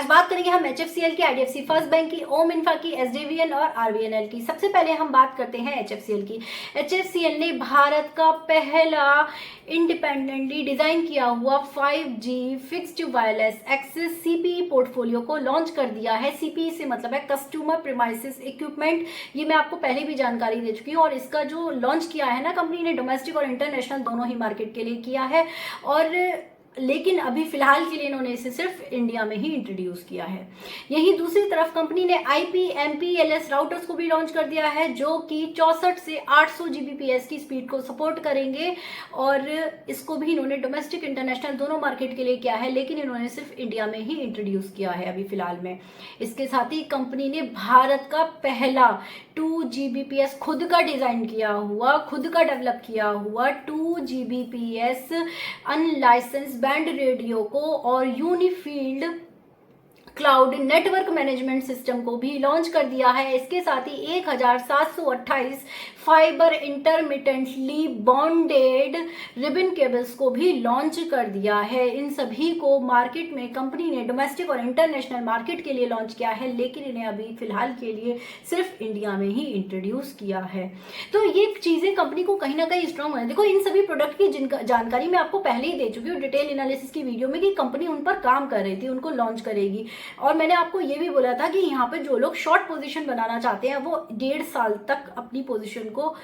आज बात करेंगे हम HFCL की, IDFC फर्स्ट बैंक की, ओम इंफ्रा की, SJVN और RVNL की। सबसे पहले हम बात करते हैं HFCL की। HFCL ने भारत का पहला इंडिपेंडेंटली डिजाइन किया हुआ 5G fixed wireless access CPE portfolio को लॉन्च कर दिया है। CPE से मतलब है कस्टमर प्रीमाइसेस इक्विपमेंट। ये मैं आपको पहले भी जानकारी दे चुकी हूँ और इसका जो लॉन्च किया है ना कंपनी ने, डोमेस्टिक और इंटरनेशनल दोनों ही मार्केट के लिए किया है। और लेकिन अभी फिलहाल के लिए इन्होंने इसे सिर्फ इंडिया में ही इंट्रोड्यूस किया है। यही दूसरी तरफ कंपनी ने IP/MPLS राउटर्स को भी लॉन्च कर दिया है, जो कि 64 से 800 Gbps की स्पीड को सपोर्ट करेंगे। और इसको भी इन्होंने डोमेस्टिक इंटरनेशनल दोनों मार्केट के लिए किया है, लेकिन इन्होंने सिर्फ इंडिया में ही इंट्रोड्यूस किया है अभी फिलहाल में। इसके साथ ही कंपनी ने भारत का पहला 2 Gbps खुद का डिजाइन किया हुआ, खुद का डेवलप किया हुआ 2 Gbps अनलाइसेंस बैंड रेडियो को और यूनिफील्ड क्लाउड नेटवर्क मैनेजमेंट सिस्टम को भी लॉन्च कर दिया है। इसके साथ ही 1728 fibre intermittently bonded ribbon cables को भी लॉन्च कर दिया है। इन सभी को मार्केट में कंपनी ने डोमेस्टिक और इंटरनेशनल मार्केट के लिए लॉन्च किया है, लेकिन इन्हें अभी फिलहाल के लिए सिर्फ इंडिया में ही इंट्रोड्यूस किया है। तो ये चीजें कंपनी को कहीं ना कहीं स्ट्रॉन्ग है। देखो, इन सभी प्रोडक्ट की जानकारी मैं आपको पहले ही दे चुकी हूँ डिटेल एनालिसिस की वीडियो में, कि कंपनी उन पर काम कर रही थी, उनको लॉन्च करेगी। और मैंने आपको ये भी बोला था कि यहाँ पे जो लोग शॉर्ट पोजीशन बनाना चाहते हैं वो 1.5 साल तक अपनी पोजीशन को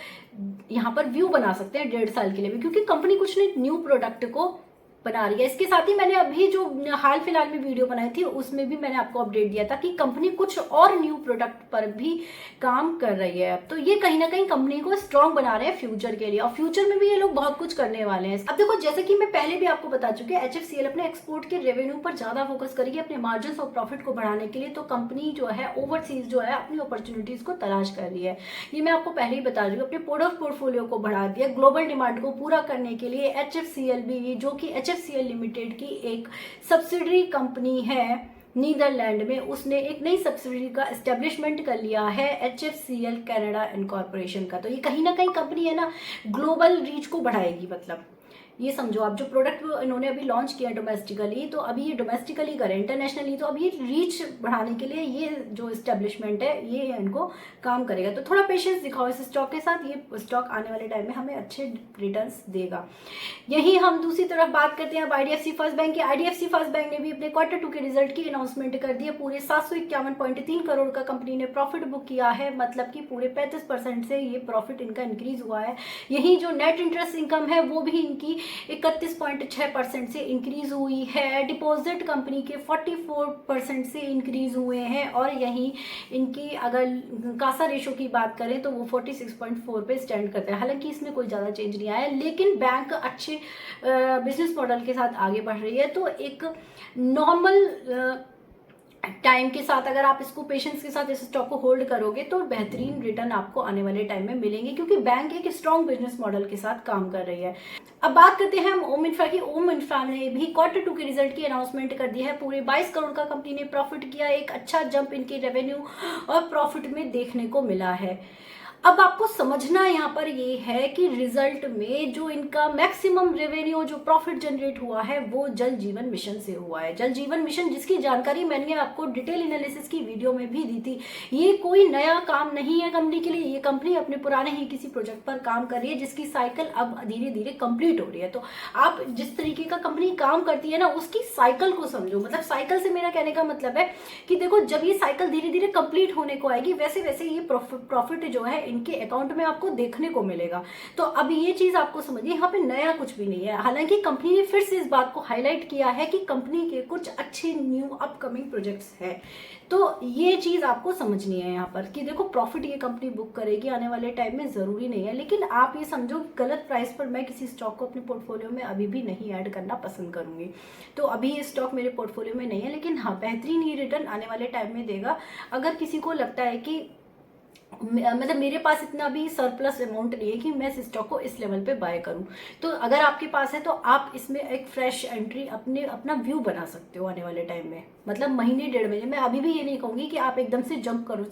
यहाँ पर व्यू बना सकते हैं, 1.5 साल के लिए भी, क्योंकि कंपनी कुछ न्यू प्रोडक्ट को बना रही है। इसके साथ ही मैंने अभी जो हाल फिलहाल में वीडियो बनाई थी उसमें भी मैंने आपको अपडेट दिया था कि कंपनी कुछ और न्यू प्रोडक्ट पर भी काम कर रही है। तो ये कहीं ना कहीं कंपनी को स्ट्रांग बना रहे हैं फ्यूचर के लिए, और फ्यूचर में भी ये लोग बहुत कुछ करने वाले हैं। अब देखो, जैसे कि मैं पहले भी आपको बता चुकी हूँ, HFCL अपने एक्सपोर्ट के रेवेन्यू पर ज्यादा फोकस करेगी अपने मार्जिन और प्रॉफिट को बढ़ाने के लिए। तो कंपनी जो है ओवरसीज जो है अपनी अपॉर्चुनिटीज को तलाश कर रही है। ये मैं आपको पहले ही बता रही हूँ। अपने प्रोडक्ट पोर्टफोलियो को बढ़ा दिया ग्लोबल डिमांड को पूरा करने के लिए। HFCL भी, जो कि HFCL लिमिटेड की एक सब्सिडरी कंपनी है नीदरलैंड में, उसने एक नई सब्सिडरी का एस्टेब्लिशमेंट कर लिया है, HFCL कनाडा इनकॉर्पोरेशन का। तो ये कहीं ना कहीं कंपनी है ना ग्लोबल रीच को बढ़ाएगी। मतलब ये समझो आप, जो प्रोडक्ट इन्होंने अभी लॉन्च किया डोमेस्टिकली, तो अभी ये डोमेस्टिकली करें, इंटरनेशनली, तो अभी ये रीच बढ़ाने के लिए ये जो एस्टेब्लिशमेंट है ये इनको काम करेगा। तो थोड़ा पेशेंस दिखाओ इस स्टॉक के साथ। ये स्टॉक आने वाले टाइम में हमें अच्छे रिटर्न्स देगा। यही हम दूसरी तरफ बात करते हैं अब IDFC फर्स्ट बैंक की। IDFC फर्स्ट बैंक ने भी अपने Q2 के रिजल्ट की अनाउंसमेंट कर दी है। पूरे 751.3 करोड़ का कंपनी ने प्रॉफिट बुक किया है, मतलब कि पूरे 35% से ये प्रॉफिट इनका इंक्रीज हुआ है। यही जो नेट इंटरेस्ट इनकम है वो भी इनकी 31.6% से इंक्रीज हुई है। डिपॉजिट कंपनी के 44% से इंक्रीज हुए हैं। और यही इनकी अगर कासा रेशो की बात करें तो वो 46.4 पे स्टैंड करता है। हालांकि इसमें कोई ज़्यादा चेंज नहीं आया, लेकिन बैंक अच्छे बिजनेस मॉडल के साथ आगे बढ़ रही है। तो एक नॉर्मल टाइम के साथ अगर आप इसको पेशेंस के साथ इस स्टॉक को होल्ड करोगे तो बेहतरीन रिटर्न आपको आने वाले टाइम में मिलेंगे, क्योंकि बैंक एक स्ट्रॉन्ग बिजनेस मॉडल के साथ काम कर रही है। अब बात करते हैं हम ओम इंफ्रा की। ओम इंफ्रा ने भी Q2 के रिजल्ट की अनाउंसमेंट कर दी है। पूरे 22 करोड़ का कंपनी ने प्रॉफिट किया। एक अच्छा जंप इनके रेवेन्यू और प्रॉफिट में देखने को मिला है। अब आपको समझना यहाँ पर ये है कि रिजल्ट में जो इनका मैक्सिमम रेवेन्यू, जो प्रॉफिट जनरेट हुआ है, वो जल जीवन मिशन से हुआ है। जल जीवन मिशन, जिसकी जानकारी मैंने आपको डिटेल एनालिसिस की वीडियो में भी दी थी। ये कोई नया काम नहीं है कंपनी के लिए। ये कंपनी अपने पुराने ही किसी प्रोजेक्ट पर काम कर रही है, जिसकी साइकिल अब धीरे धीरे कंप्लीट हो रही है। तो आप जिस तरीके का कंपनी काम करती है ना, उसकी साइकिल को समझो। मतलब साइकिल से मेरा कहने का मतलब है कि देखो, जब ये साइकिल धीरे धीरे कंप्लीट होने को आएगी, वैसे वैसे ये प्रॉफिट जो है इनके अकाउंट में आपको देखने को मिलेगा। तो अब ये चीज आपको समझिए, यहाँ पे नया कुछ भी नहीं है। हालांकि कंपनी ने फिर से इस बात को हाईलाइट किया है कि कंपनी के कुछ अच्छे न्यू अपकमिंग प्रोजेक्ट्स हैं। तो ये चीज आपको समझनी है यहाँ पर कि देखो, प्रॉफिट ये कंपनी बुक करेगी आने वाले टाइम में, जरूरी नहीं है। लेकिन आप ये समझो, गलत प्राइस पर मैं किसी स्टॉक को अपने पोर्टफोलियो में अभी भी नहीं ऐड करना पसंद करूंगी। तो अभी ये स्टॉक मेरे पोर्टफोलियो में नहीं है, लेकिन हाँ, बेहतरीन ये रिटर्न आने वाले टाइम में देगा। अगर किसी को लगता है कि मतलब मेरे पास इतना भी सरप्लस अमाउंट नहीं है कि मैं इस स्टॉक को इस लेवल पे बाय करूं। तो अगर आपके पास है तो आप इसमें एक फ्रेश एंट्री अपना व्यू बना सकते हो आने वाले टाइम में, मतलब महीने 1.5 महीने। मैं अभी भी ये नहीं कहूंगी कि आप एकदम से जंप करो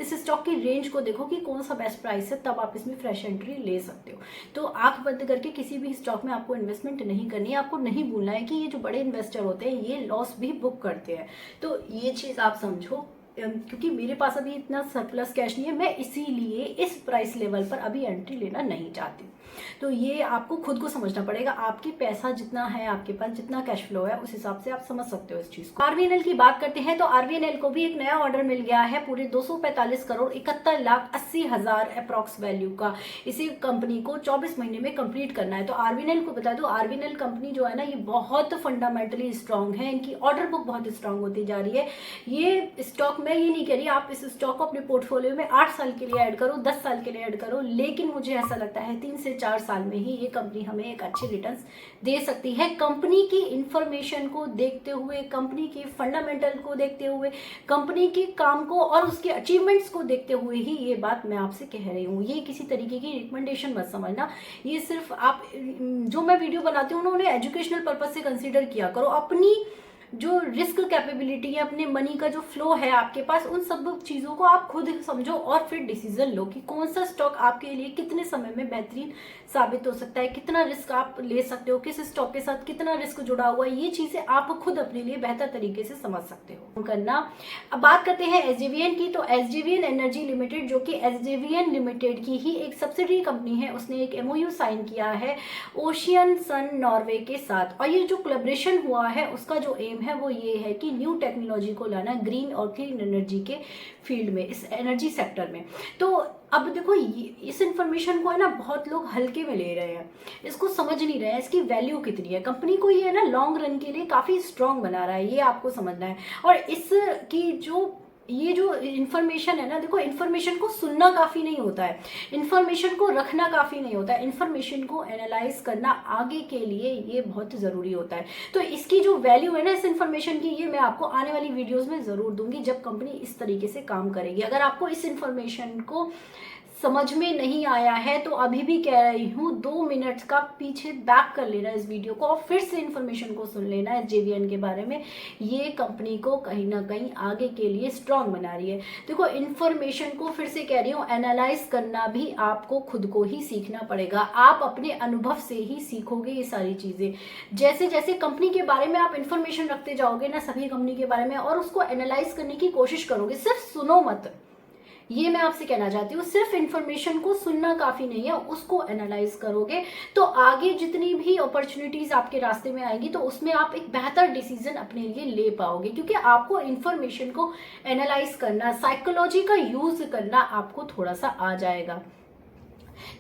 इस स्टॉक की रेंज को देखो कि कौन सा बेस्ट प्राइस है, तब आप इसमें फ्रेश एंट्री ले सकते हो। तो आंख बंद करके किसी भी स्टॉक में आपको इन्वेस्टमेंट नहीं करनी है। आपको नहीं भूलना है कि ये जो बड़े इन्वेस्टर होते हैं ये लॉस भी बुक करते हैं, तो ये चीज आप समझो। क्योंकि मेरे पास अभी इतना सरप्लस कैश नहीं है, मैं इसीलिए इस प्राइस लेवल पर अभी एंट्री लेना नहीं चाहती। तो ये आपको खुद को समझना पड़ेगा, आपकी पैसा जितना है, आपके पास जितना कैश फ्लो है, उस हिसाब से आप समझ सकते हो इस चीज को। आरवीएनएल की बात करते हैं तो आरवीएनएल को भी एक नया ऑर्डर मिल गया है पूरे 245 करोड़ 71,80,000 अप्रॉक्स वैल्यू का। इसी कंपनी को 24 महीने में कंप्लीट करना है। तो आरवीएनएल को बता दो, आरवीएनएल कंपनी जो है ना, ये बहुत फंडामेंटली स्ट्रांग है, इनकी ऑर्डर बुक बहुत स्ट्रांग होती जा रही है। ये स्टॉक मैं ये नहीं कह रही आप इस स्टॉक को अपने पोर्टफोलियो में 8 साल के लिए ऐड करो, 10 साल के लिए ऐड करो, लेकिन मुझे ऐसा लगता है 3 से 4 साल में ही ये कंपनी हमें एक अच्छे रिटर्न्स दे सकती है। कंपनी की इंफॉर्मेशन को देखते हुए, कंपनी के फंडामेंटल को देखते हुए, कंपनी के काम को और उसके अचीवमेंट्स को देखते हुए ही ये बात मैं आपसे कह रही हूँ। ये किसी तरीके की रिकमेंडेशन मत समझना, ये सिर्फ आप जो मैं वीडियो बनाती हूँ उन्होंने एजुकेशनल पर्पज से कंसिडर किया करो। अपनी जो रिस्क कैपेबिलिटी है, अपने मनी का जो फ्लो है आपके पास, उन सब चीज़ों को आप खुद समझो और फिर डिसीजन लो कि कौन सा स्टॉक आपके लिए कितने समय में बेहतरीन साबित हो सकता है, कितना रिस्क आप ले सकते हो, किस स्टॉक के साथ कितना रिस्क जुड़ा हुआ है। ये चीज़ें आप खुद अपने लिए बेहतर तरीके से समझ सकते हो करना। अब बात करते हैं एसजेवीएन की। तो एसजेवीएन एनर्जी लिमिटेड, जो कि एसजेवीएन लिमिटेड की ही एक सब्सिडरी कंपनी है, उसने एक एमओयू साइन किया है ओशियन सन नॉर्वे के साथ। और ये जो कोलैबोरेशन हुआ है उसका जो एम है वो ये है कि न्यू टेक्नोलॉजी को लाना ग्रीन और क्लीन एनर्जी के फील्ड में, इस एनर्जी सेक्टर में। तो अब देखो इस इंफॉर्मेशन को है ना बहुत लोग हल्के में ले रहे हैं, इसको समझ नहीं रहे हैं इसकी वैल्यू कितनी है। कंपनी को ये है ना लॉन्ग रन के लिए काफी स्ट्रांग बना रहा है, ये आपको समझना है। और इसकी ये जो इन्फॉर्मेशन है ना, देखो इन्फॉर्मेशन को सुनना काफी नहीं होता है, इन्फॉर्मेशन को रखना काफी नहीं होता है, इन्फॉर्मेशन को एनालाइज करना आगे के लिए ये बहुत जरूरी होता है। तो इसकी जो वैल्यू है ना इस इन्फॉर्मेशन की, ये मैं आपको आने वाली वीडियोस में जरूर दूंगी जब कंपनी इस तरीके से काम करेगी। अगर आपको इस इन्फॉर्मेशन को समझ में नहीं आया है तो अभी भी कह रही हूँ 2 मिनट का पीछे बैक कर लेना इस वीडियो को और फिर से इन्फॉर्मेशन को सुन लेना है एसजेवीएन के बारे में। ये कंपनी को कहीं ना कहीं आगे के लिए स्ट्रांग बना रही है। देखो इन्फॉर्मेशन को फिर से कह रही हूँ एनालाइज करना भी आपको खुद को ही सीखना पड़ेगा। आप अपने अनुभव से ही सीखोगे ये सारी चीजें। जैसे जैसे कंपनी के बारे में आप इन्फॉर्मेशन रखते जाओगे ना, सभी कंपनी के बारे में, और उसको एनालाइज करने की कोशिश करोगे, सिर्फ सुनो मत, ये मैं आपसे कहना चाहती हूँ। सिर्फ इन्फॉर्मेशन को सुनना काफी नहीं है, उसको एनालाइज करोगे तो आगे जितनी भी अपॉर्चुनिटीज आपके रास्ते में आएंगी तो उसमें आप एक बेहतर डिसीजन अपने लिए ले पाओगे, क्योंकि आपको इन्फॉर्मेशन को एनालाइज करना, साइकोलॉजी का यूज करना आपको थोड़ा सा आ जाएगा।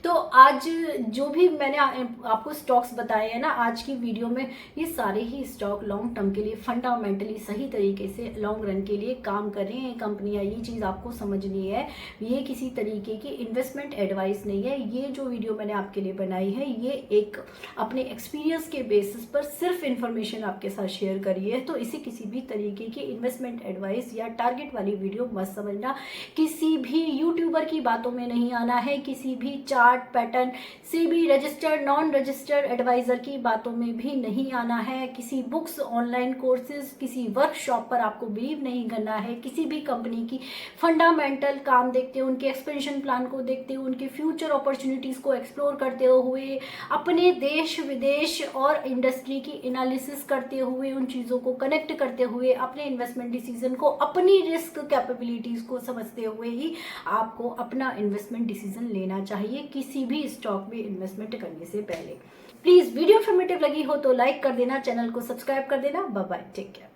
तो आज जो भी मैंने आपको स्टॉक्स बताए हैं ना आज की वीडियो में, ये सारे ही स्टॉक लॉन्ग टर्म के लिए फंडामेंटली सही तरीके से लॉन्ग रन के लिए काम कर रहे हैं कंपनियां। ये चीज़ आपको समझनी है, ये किसी तरीके की इन्वेस्टमेंट एडवाइस नहीं है। ये जो वीडियो मैंने आपके लिए बनाई है ये एक अपने एक्सपीरियंस के बेसिस पर सिर्फ इन्फॉर्मेशन आपके साथ शेयर करी है। तो इसे किसी भी तरीके की इन्वेस्टमेंट एडवाइस या टारगेट वाली वीडियो मत समझना। किसी भी यूट्यूबर की बातों में नहीं आना है, किसी भी चार्ट पैटर्न से भी रजिस्टर्ड नॉन रजिस्टर्ड एडवाइजर की बातों में भी नहीं आना है। किसी बुक्स, ऑनलाइन कोर्सेज, किसी वर्कशॉप पर आपको बिलीव नहीं करना है। किसी भी कंपनी की फंडामेंटल काम देखते हुए, उनके एक्सपेंशन प्लान को देखते हुए, उनके फ्यूचर अपॉर्चुनिटीज को एक्सप्लोर करते हुए, अपने देश विदेश और इंडस्ट्री की एनालिसिस करते हुए, उन चीज़ों को कनेक्ट करते हुए, अपने इन्वेस्टमेंट डिसीजन को, अपनी रिस्क कैपेबिलिटीज को समझते हुए ही आपको अपना इन्वेस्टमेंट डिसीजन लेना चाहिए किसी भी स्टॉक में इन्वेस्टमेंट करने से पहले। प्लीज वीडियो इन्फॉर्मेटिव लगी हो तो लाइक कर देना, चैनल को सब्सक्राइब कर देना। Bye bye, take care.